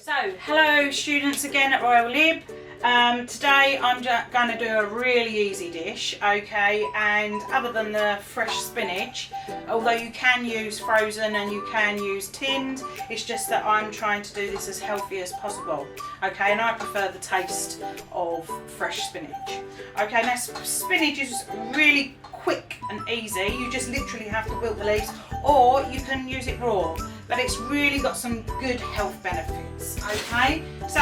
So, hello students again at Royal Lib. Today I'm going to do a really easy dish, okay, and other than the fresh spinach, although you can use frozen and you can use tinned, it's just that I'm trying to do this as healthy as possible, okay, and I prefer the taste of fresh spinach. Okay, now spinach is really quick and easy. You just literally have to wilt the leaves, or you can use it raw, but it's really got some good health benefits. Okay, so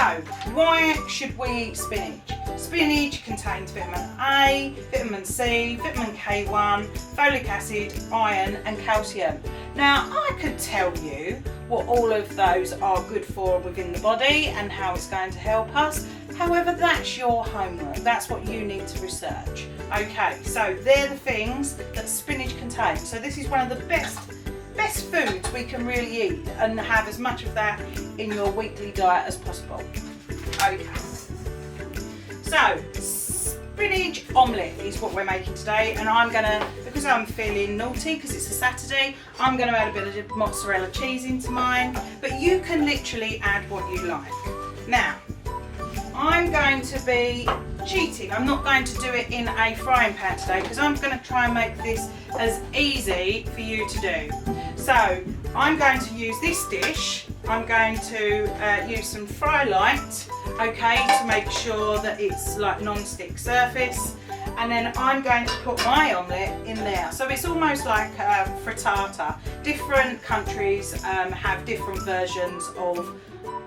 why should we eat spinach? Spinach contains vitamin A, vitamin C, vitamin K1, folic acid, iron and calcium. Now I could tell you what all of those are good for within the body and how it's going to help us. However, that's your homework. That's what you need to research. Okay, so they're the things that spinach contains. So this is one of the best foods we can really eat, and have as much of that in your weekly diet as possible. Okay, so spinach omelette is what we're making today, and I'm gonna, because I'm feeling naughty because it's a Saturday, I'm gonna add a bit of mozzarella cheese into mine, but you can literally add what you like. Now I'm going to be cheating. I'm not going to do it in a frying pan today because I'm going to try and make this as easy for you to do. So I'm going to use this dish. I'm going to use some fry light, okay, to make sure that it's like non-stick surface, and then I'm going to put my omelette in there. So it's almost like frittata. Different countries have different versions of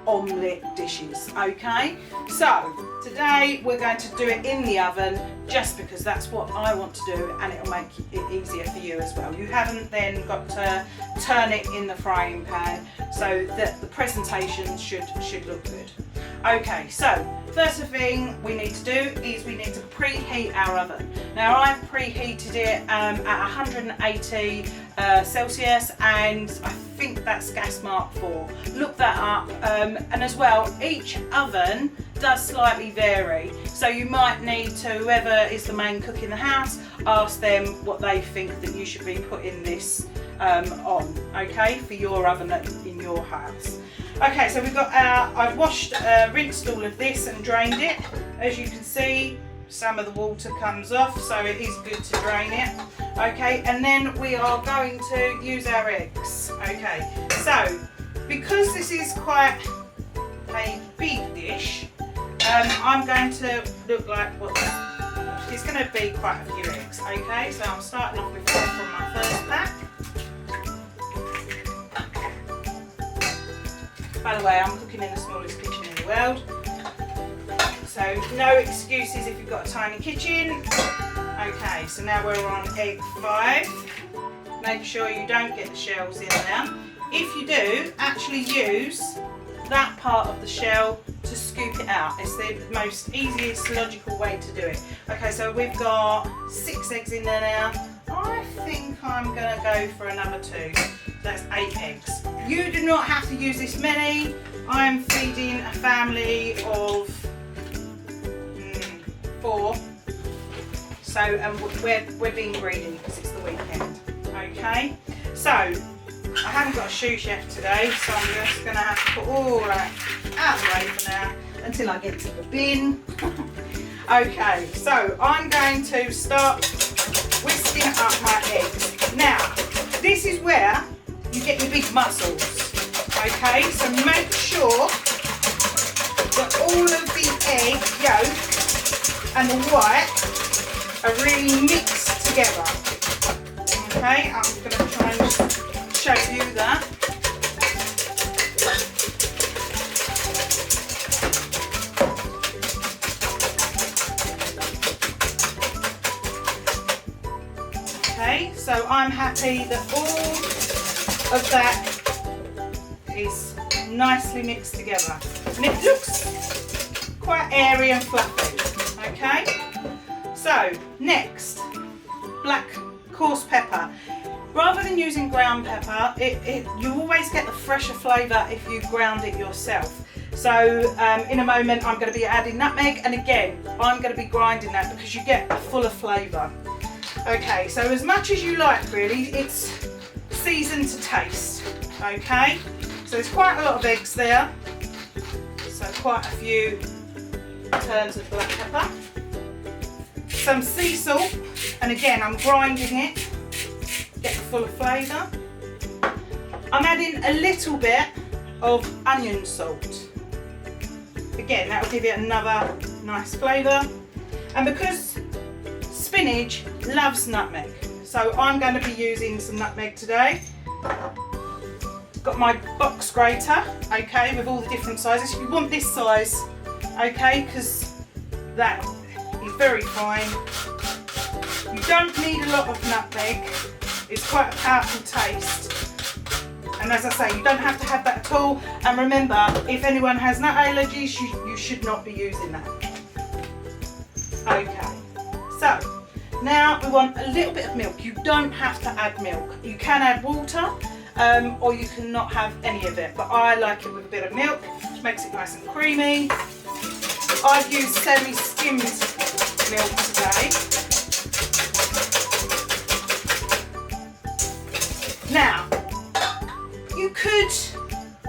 omelette dishes, okay? So today we're going to do it in the oven just because that's what I want to do, and it'll make it easier for you as well. You haven't then got to turn it in the frying pan, so that the presentation should look good. Okay, so first thing we need to do is we need to preheat our oven. Now I've preheated it at 180 Celsius, and I think that's gas mark 4. Look that up, and as well, each oven does slightly vary, so you might need to, whoever is the main cook in the house, ask them what they think that you should be putting this on, okay, for your oven in your house. Okay, so we've got I've washed, rinsed all of this and drained it. As you can see, some of the water comes off, so it is good to drain it. Okay, and then we are going to use our eggs. Okay, so because this is quite a big dish, I'm going to look like it's going to be quite a few eggs. Okay, so I'm starting off with one from my first pack. By the way, I'm cooking in the smallest kitchen in the world, so no excuses if you've got a tiny kitchen. Okay, so now we're on egg 5. Make sure you don't get the shells in there. If you do, actually use that part of the shell to scoop it out. It's the most easiest, logical way to do it. Okay, so we've got 6 eggs in there now. I think I'm going to go for another 2. That's 8 eggs. You do not have to use this many. I'm feeding a family of 4. So, and we're being greedy because it's the weekend. Okay, so I haven't got a sous chef today, so I'm just going to have to put all that out of the way for now until I get to the bin. Okay, so I'm going to start whisking up my eggs. Now, this is where you get your big muscles. Okay, so make sure that all of the egg yolk and the white are really mixed together. Okay, I'm going to try and show you that. Okay, so I'm happy that all of that is nicely mixed together, and it looks quite airy and fluffy. Okay, so next, black coarse pepper. Rather than using ground pepper, you always get the fresher flavour if you ground it yourself. So in a moment I'm going to be adding nutmeg, and again I'm going to be grinding that because you get a fuller flavour. Okay, so as much as you like really, it's seasoned to taste. Okay, so there's quite a lot of eggs there. So quite a few turns of black pepper. Some sea salt, and again I'm grinding it, get the fuller flavour. I'm adding a little bit of onion salt. Again, that will give it another nice flavour. And because spinach loves nutmeg, so I'm going to be using some nutmeg today. Got my box grater, okay, with all the different sizes. You want this size, okay, because that is very fine. You don't need a lot of nutmeg. It's quite a powerful taste. And as I say, you don't have to have that at all. And remember, if anyone has nut allergies, you should not be using that. Okay, so now we want a little bit of milk. You don't have to add milk. You can add water, or you can not have any of it. But I like it with a bit of milk, which makes it nice and creamy. I've used semi-skimmed milk today. Now, you could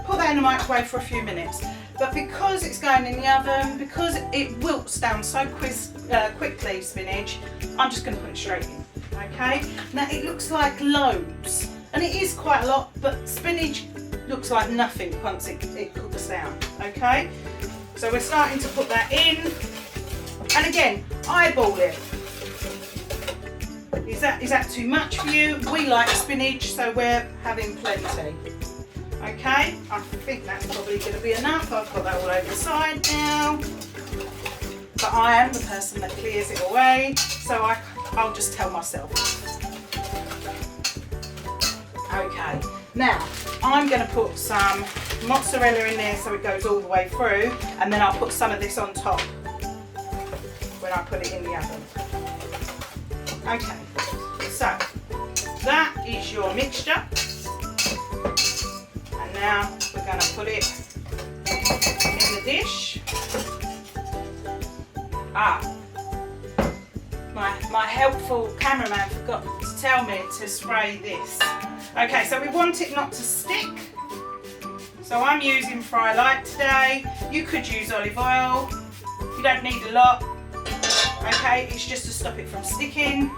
put that in the microwave for a few minutes, but because it's going in the oven, because it wilts down so quickly, spinach, I'm just going to put it straight in, okay? Now it looks like loads, and it is quite a lot, but spinach looks like nothing once it cooks down, okay? So we're starting to put that in, and again, eyeball it. Is that too much for you? We like spinach, so we're having plenty. Okay, I think that's probably going to be enough. I've got that all over the side now. But I am the person that clears it away, so I'll just tell myself. Okay, now I'm going to put some mozzarella in there so it goes all the way through, and then I'll put some of this on top when I put it in the oven. Okay, so that is your mixture. And now we're going to put it in the dish. My helpful cameraman forgot to tell me to spray this. Okay, so we want it not to stick. So I'm using Fry Light today. You could use olive oil. You don't need a lot. Okay, it's just to stop it from sticking.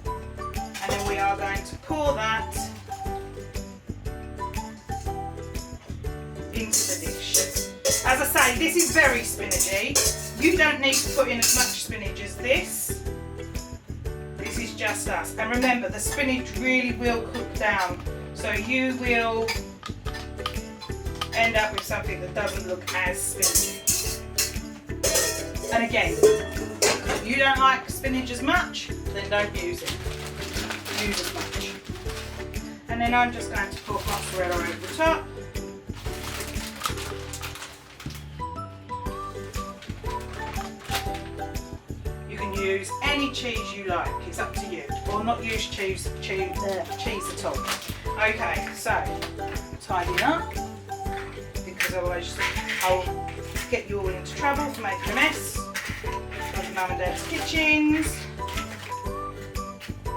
And then we are going to pour that into the dish. As I say, this is very spinachy. You don't need to put in as much spinach as this. This is just us. And remember, the spinach really will cook down. So you will end up with something that doesn't look as spinachy. And again, if you don't like spinach as much, then don't use it. Use as much. And then I'm just going to put mozzarella over the top. You can use any cheese you like, it's up to you. Or not use cheese at all. Okay, so tidy up, because otherwise I'll get you all into trouble for making a mess of Mum and Dad's kitchens.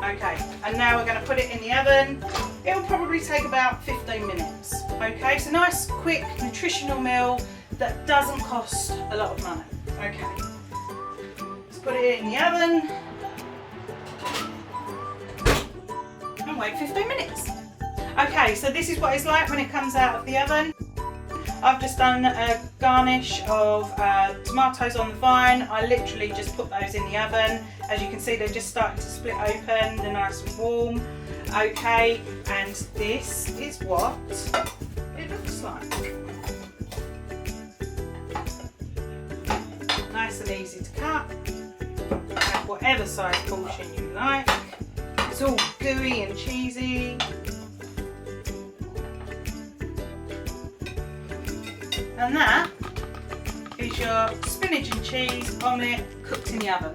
Okay, and now we're going to put it in the oven. It'll probably take about 15 minutes. Okay, it's a nice, quick, nutritional meal that doesn't cost a lot of money. Okay, let's put it in the oven and wait 15 minutes. Okay, so this is what it's like when it comes out of the oven. I've just done a garnish of tomatoes on the vine. I literally just put those in the oven. As you can see, they're just starting to split open. They're nice and warm. Okay, and this is what it looks like. Nice and easy to cut. Have whatever size portion you like. It's all gooey and cheesy. And that is your spinach and cheese omelette cooked in the oven.